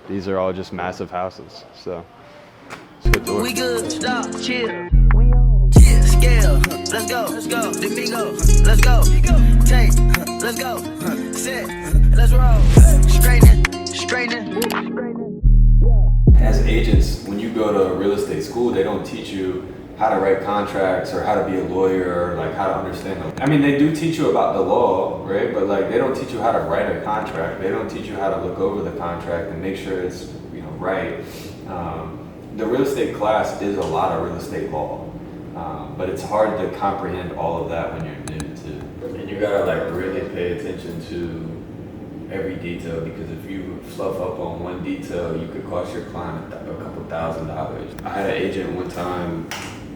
these are all just massive houses. So let's get to it. We good, stop, chill. Chill, scale, let's go, Domingo, let's go. Take, let's go. Set, let's roll. Straightening. As agents, when you go to real estate school, they don't teach you how to write contracts or how to be a lawyer or like how to understand them. I mean, they do teach you about the law, right? But like they don't teach you how to write a contract. They don't teach you how to look over the contract and make sure it's, you know, right. The real estate class is a lot of real estate law, but it's hard to comprehend all of that when you're new to. And you gotta like really pay attention to every detail, because if you fluff up on one detail, you could cost your client a couple $1,000s. I had an agent one time,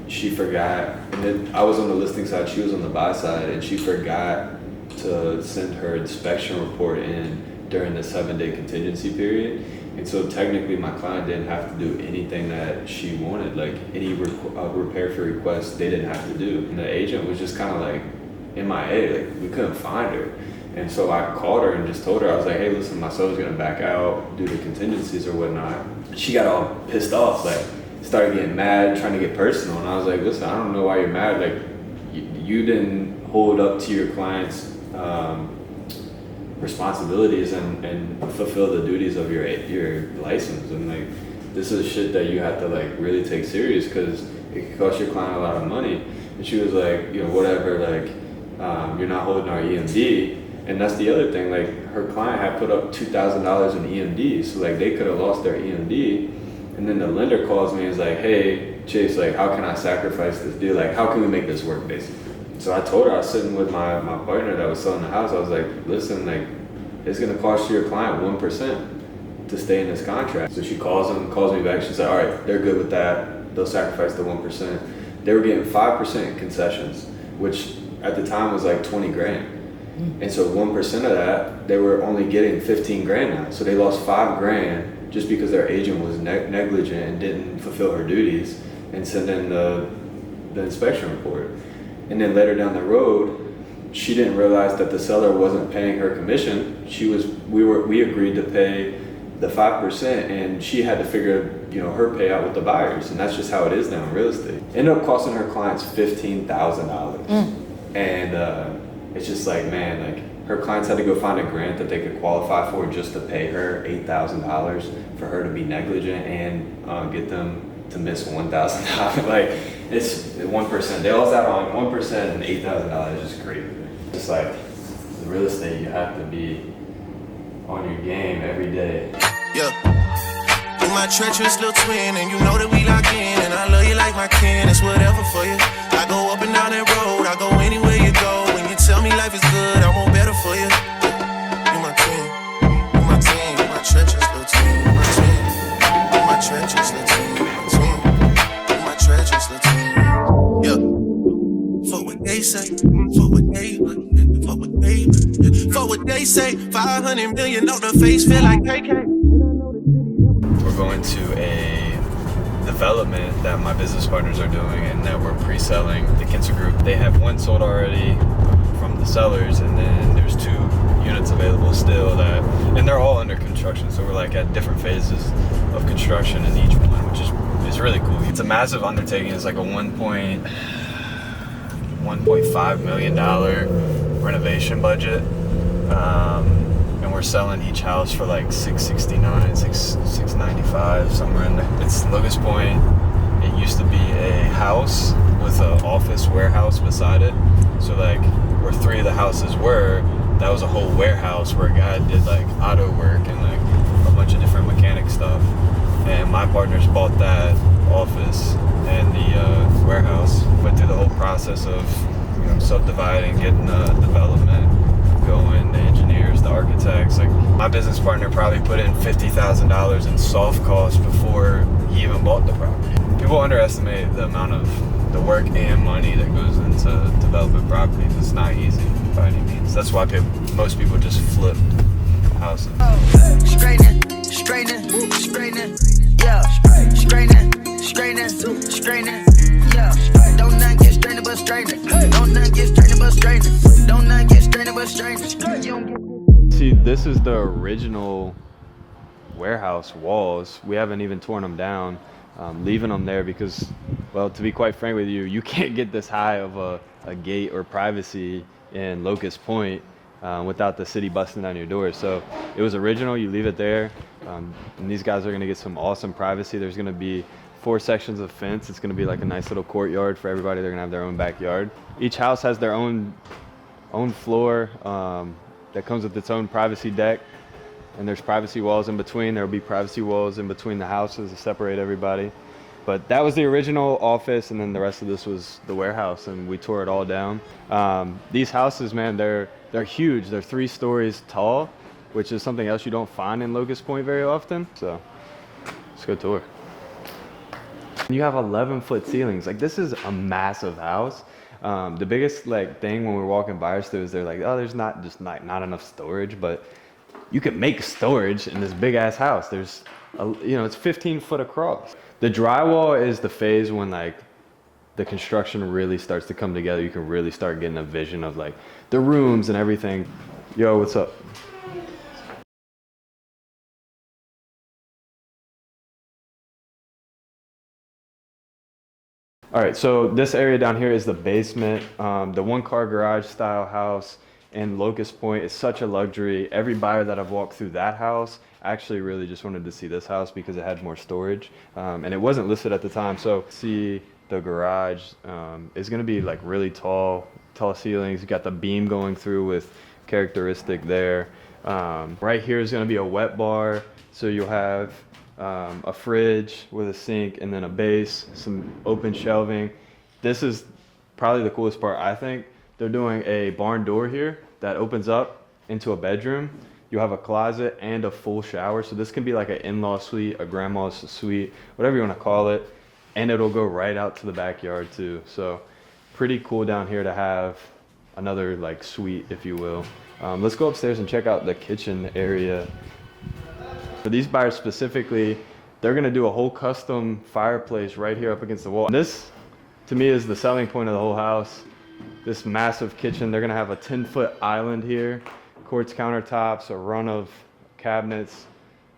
she forgot, and then I was on the listing side, she was on the buy side, and she forgot to send her inspection report in during the 7-day contingency period. And so technically my client didn't have to do anything that she wanted, like any repair fee request they didn't have to do. And the agent was just kind of like MIA, like we couldn't find her. And so I called her and just told her, I was like, hey, listen, my seller's gonna back out due to contingencies or whatnot. She got all pissed off, like started getting mad, trying to get personal. And I was like, listen, I don't know why you're mad. Like you didn't hold up to your client's responsibilities and fulfill the duties of your license. And like, this is shit that you have to like really take serious, because it could cost your client a lot of money. And she was like, you know, whatever, like you're not holding our EMD. And that's the other thing, like her client had put up $2,000 in EMD, so like they could have lost their EMD. And then the lender calls me and is like, hey, Chase, like how can I sacrifice this deal? Like how can we make this work, basically? So I told her, I was sitting with my partner that was selling the house, I was like, listen, like it's gonna cost your client 1% to stay in this contract. So she calls me back, she's like, all right, they're good with that, they'll sacrifice the 1%. They were getting 5% concessions, which at the time was like 20 grand. And so 1% of that, they were only getting 15 grand now. So they lost 5 grand just because their agent was negligent and didn't fulfill her duties and send in the inspection report. And then later down the road, she didn't realize that the seller wasn't paying her commission. We agreed to pay the 5%, and she had to figure, you know, her payout with the buyers. And that's just how it is now in real estate. Ended up costing her clients $15,000. And it's just like, man, like her clients had to go find a grant that they could qualify for just to pay her $8,000 for her to be negligent and get them to miss $1,000. Like it's 1%. They all sat on 1% and $8,000 is just crazy. Just like in real estate, you have to be on your game every day. Yeah. You my treacherous little twin, and you know that we lock in, and I love you like my kin. It's whatever for you. I go up and down that road, I go anywhere you go. When you tell me life is good, I want better for you. You my kin, you my twin, you my treacherous little twin, you my twin, you my treacherous little twin, you my twin, you my treacherous little twin. Yeah. Fuck what they say, fuck what they, fuck what they, fuck what they say. 500 million on the face, feel like KK. We're going to a development that my business partners are doing and that we're pre-selling. The Kinsa Group, they have one sold already from the sellers, and then there's 2 units available still and they're all under construction. So we're like at different phases of construction in each one, which is really cool. It's a massive undertaking. It's like a $1.5 million renovation budget. And we're selling each house for like $669, $695, somewhere in there. It's Locust Point. It used to be a house with an office warehouse beside it. So like where 3 of the houses were, that was a whole warehouse where a guy did like auto work and like a bunch of different mechanic stuff. And my partners bought that office and the warehouse. Went through the whole process of, you know, subdividing, getting the development going, the engineers, the architects. Like my business partner probably put in $50,000 in soft costs before he even bought the property. People underestimate the amount of the work and money that goes into developing properties. It's not easy by any means. That's why most people just flip houses. Straightening, yeah. Straightening, yeah. Don't not get strained but straightening. Don't not get strained but straightening. Don't not get strained but straightening. See, this is the original warehouse walls. We haven't even torn them down, leaving them there because, well, to be quite frank with you, you can't get this high of a gate or privacy in Locust Point without the city busting down your door. So it was original, you leave it there, and these guys are gonna get some awesome privacy. There's gonna be 4 sections of fence. It's gonna be like a nice little courtyard for everybody. They're gonna have their own backyard. Each house has their own floor that comes with its own privacy deck, and there's privacy walls in between. There'll be privacy walls in between the houses to separate everybody. But that was the original office, and then the rest of this was the warehouse, and we tore it all down. These houses, man, they're huge. They're 3 stories tall, which is something else you don't find in Locust Point very often. So let's go tour. You have 11-foot ceilings. Like, this is a massive house. The biggest like thing when we're walking by our store is they're like, oh, there's not enough storage, but you can make storage in this big ass house. There's it's 15 foot across. The drywall is the phase when like the construction really starts to come together. You can really start getting a vision of like the rooms and everything. Yo, what's up? All right, so this area down here is the basement. The 1-car garage style house in Locust Point is such a luxury. Every buyer that I've walked through that house actually really just wanted to see this house because it had more storage, and it wasn't listed at the time. So see, the garage is gonna be like really tall ceilings. You got the beam going through with characteristic there. Right here is gonna be a wet bar, so you'll have a fridge with a sink and then a base, some open shelving. This is probably the coolest part, I think. They're doing a barn door here that opens up into a bedroom. You have a closet and a full shower. So this can be like an in-law suite, a grandma's suite, whatever you want to call it. And it'll go right out to the backyard too. So pretty cool down here to have another like suite, if you will. Let's go upstairs and check out the kitchen area. For these buyers specifically, they're gonna do a whole custom fireplace right here up against the wall. And this, to me, is the selling point of the whole house. This massive kitchen. They're gonna have a 10-foot island here, quartz countertops, a run of cabinets,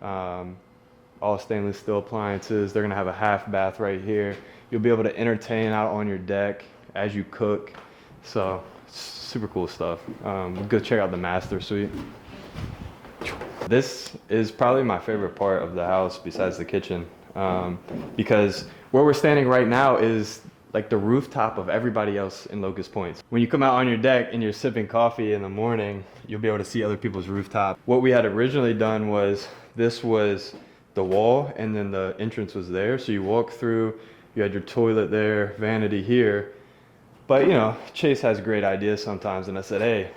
all stainless steel appliances. They're gonna have a half bath right here. You'll be able to entertain out on your deck as you cook. So super cool stuff. Go check out the master suite. This is probably my favorite part of the house besides the kitchen, because where we're standing right now is like the rooftop of everybody else in Locust Point. When you come out on your deck and you're sipping coffee in the morning, you'll be able to see other people's rooftop. What we had originally done was, this was the wall and then the entrance was there. So you walk through, you had your toilet there, vanity here. But Chase has great ideas sometimes, and I said, hey,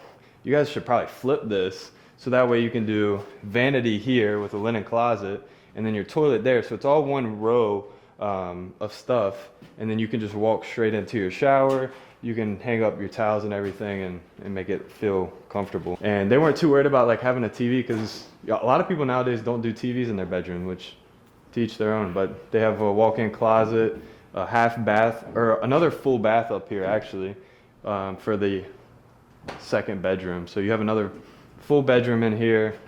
you guys should probably flip this. So that way you can do vanity here with a linen closet and then your toilet there. So it's all one row of stuff, and then you can just walk straight into your shower. You can hang up your towels and everything and make it feel comfortable. And they weren't too worried about like having a TV, because a lot of people nowadays don't do TVs in their bedroom, which to each their own. But they have a walk-in closet, a half bath, or another full bath up here actually, for the second bedroom. So you have another full bedroom in here,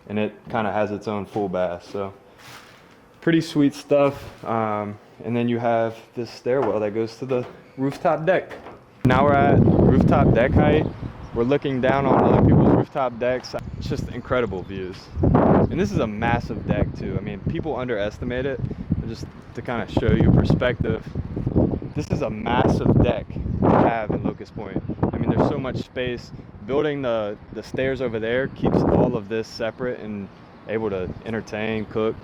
and it kind of has its own full bath. So pretty sweet stuff. And then you have this stairwell that goes to the rooftop deck. Now we're at rooftop deck height. We're looking down on other people's rooftop decks. It's just incredible views. And this is a massive deck too. I mean, people underestimate it. Just to kind of show you perspective, this is a massive deck to have in Locust Point. I mean, there's so much space. Building the stairs over there keeps all of this separate and able to entertain, cook,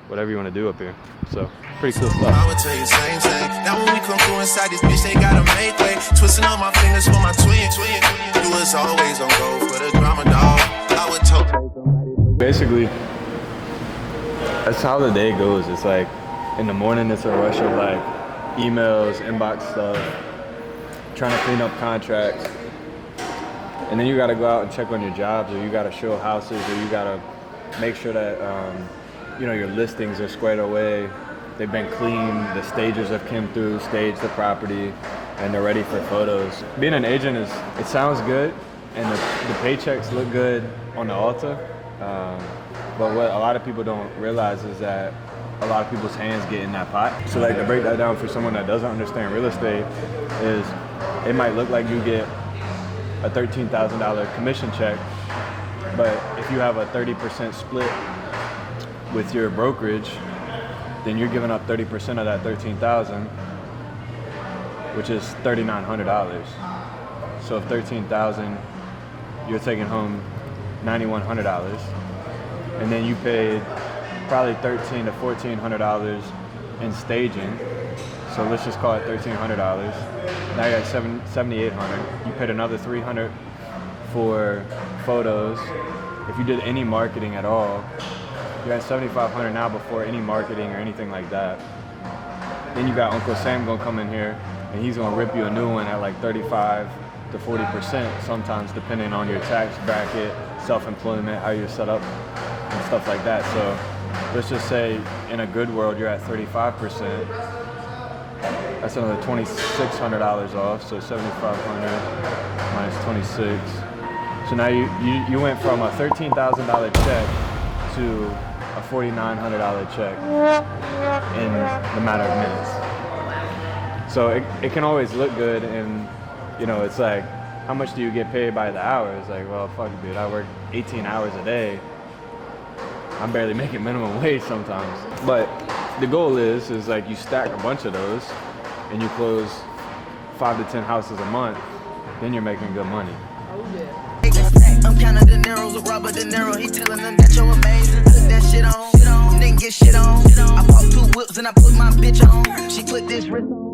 whatever you want to do up here. So pretty cool stuff. I would tell you same thing. Now when we come through inside this bitch, they gotta make way. Twisting on my fingers for my twin. You was always on go for the drama, dog. I would tell somebody. Basically, that's how the day goes. It's like in the morning, it's a rush of like emails, inbox stuff, trying to clean up contracts. And then you got to go out and check on your jobs, or you got to show houses, or you got to make sure that your listings are squared away. They've been cleaned, the stagers have come through, staged the property, and they're ready for photos. Being an agent it sounds good, and the paychecks look good on the altar. But what a lot of people don't realize is that a lot of people's hands get in that pot. So like to break that down for someone that doesn't understand real estate is it might look like you get a $13,000 commission check, but if you have a 30% split with your brokerage, then you're giving up 30% of that $13,000, which is $3,900. So if $13,000, you're taking home $9,100, and then you paid probably $1,300 to $1,400 in staging. So let's just call it $1,300. Now you got $7,800. You paid another $300 for photos. If you did any marketing at all, you got $7,500 now before any marketing or anything like that. Then you got Uncle Sam gonna come in here and he's gonna rip you a new one at like 35 to 40% sometimes, depending on your tax bracket, self-employment, how you're set up, and stuff like that. So let's just say in a good world you're at 35%. That's another $2,600 off. So 7,500 minus 26. So now you went from a $13,000 check to a $4,900 check in the matter of minutes. So it can always look good, and you know, it's like, how much do you get paid by the hour? It's like, well, fuck, dude, I work 18 hours a day. I'm barely making minimum wage sometimes. But the goal is like you stack a bunch of those and you close 5 to 10 houses a month, then you're making good money. I'm counting the narrows with Robert De Niro. He telling them that you're amazing. Put that shit on. Didn't get shit on. I bought 2 whips and I put my bitch on. She put this wrist on.